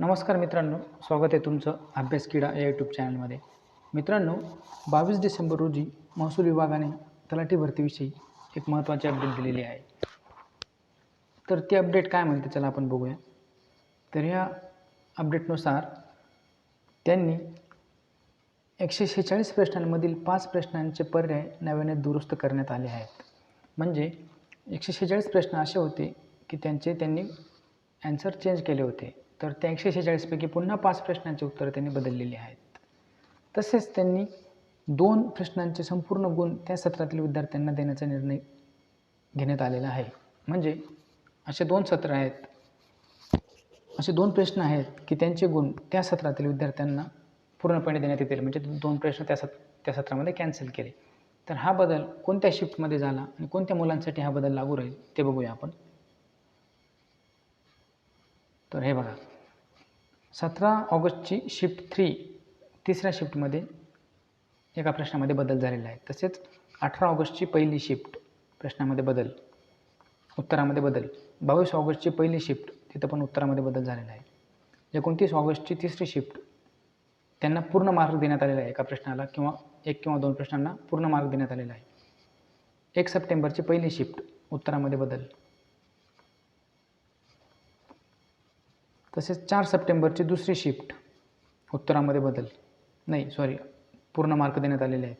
नमस्कार मित्रांनो, स्वागत आहे तुमचं अभ्यास किडा या यूट्यूब चॅनलमध्ये. मित्रांनो, 22 डिसेंबर रोजी महसूल विभागाने तलाठी भरतीविषयी एक महत्त्वाची अपडेट दिलेली आहे. तर ती अपडेट काय म्हणते चला आपण बघूया. तर ह्या अपडेटनुसार त्यांनी 146 प्रश्नांमधील 5 प्रश्नांचे पर्याय नव्याने दुरुस्त करण्यात आले आहेत. म्हणजे 146 प्रश्न असे होते की त्यांनी ॲन्सर चेंज केले होते. तर त्या 146 पैकी पुन्हा 5 प्रश्नांची उत्तरं त्यांनी बदललेली आहेत. तसेच त्यांनी 2 प्रश्नांचे संपूर्ण गुण त्या सत्रातील विद्यार्थ्यांना देण्याचा निर्णय घेण्यात आलेला आहे. म्हणजे असे 2 सत्र आहेत, असे 2 प्रश्न आहेत की त्यांचे गुण त्या सत्रातील विद्यार्थ्यांना पूर्णपणे देण्यात येतील. म्हणजे 2 प्रश्न त्या सत्रामध्ये कॅन्सल केले. तर हा बदल कोणत्या शिफ्टमध्ये झाला आणि कोणत्या मुलांसाठी हा बदल लागू राहील ते बघूया आपण. तर हे बघा, 17 ऑगस्टची शिफ्ट 3 तिसऱ्या शिफ्टमध्ये एका प्रश्नामध्ये बदल झालेला आहे. तसेच 18 ऑगस्टची पहिली शिफ्ट प्रश्नामध्ये बदल, उत्तरामध्ये बदल. 22 ऑगस्टची पहिली शिफ्ट तिथं पण उत्तरामध्ये बदल झालेला आहे. 29 ऑगस्टची तिसरी शिफ्ट त्यांना पूर्ण मार्क देण्यात आलेला आहे. एका प्रश्नाला किंवा 1 किंवा 2 प्रश्नांना पूर्ण मार्क देण्यात आलेला आहे. 1 सप्टेंबरची पहिली शिफ्ट उत्तरामध्ये बदल. तसेच 4 सप्टेंबरची दुसरी शिफ्ट उत्तरामध्ये बदल, पूर्ण मार्क देण्यात आलेले आहेत.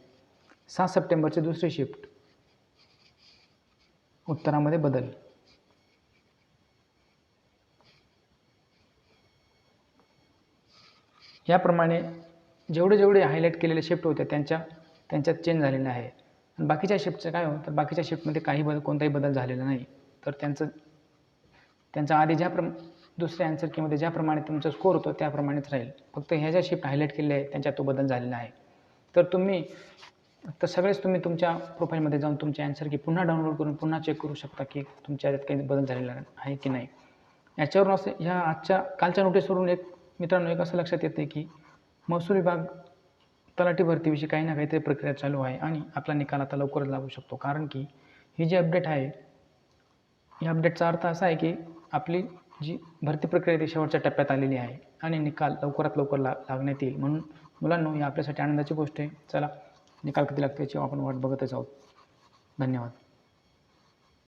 7 सप्टेंबरची दुसरी शिफ्ट उत्तरामध्ये बदल. याप्रमाणे जेवढे हायलाईट केलेले शिफ्ट होते त्यांच्यात चेंज झालेले आहे. आणि बाकीच्या शिफ्टचं काय तर बाकीच्या शिफ्टमध्ये कोणताही बदल झालेला नाही. तर त्यांचा आधी दुसऱ्या आन्सर कीमध्ये ज्याप्रमाणे तुमचा स्कोर होतो त्याप्रमाणेच राहील. फक्त ह्या ज्या शिफ्ट हायलाईट केलेल्या आहेत त्यांच्यात तो बदल झालेला आहे. तर सगळेच तुम्ही तुमच्या प्रोफाईलमध्ये जाऊन तुमचे आन्सर की पुन्हा डाउनलोड करून पुन्हा चेक करू शकता की तुमच्या याच्यात काही बदल झालेला आहे की नाही. याच्यावरून ह्या कालच्या नोटीसवरून मित्रांनो एक असं लक्षात येते की महसूल विभाग तलाठी भरतीविषयी काही ना काहीतरी प्रक्रिया चालू आहे आणि आपला निकाल आता लवकरच लागू शकतो. कारण की ही जी अपडेट आहे, या अपडेटचा अर्थ असा आहे की आपली जी भरती प्रक्रिया ती शेवटच्या टप्प्यात आलेली आहे आणि निकाल लवकरात लवकर लागण्यात येईल. म्हणून मुलांनो, ही आपल्यासाठी आनंदाची गोष्ट आहे. चला, निकाल कधी लागतो याची आपण वाट बघतच आहोत. धन्यवाद.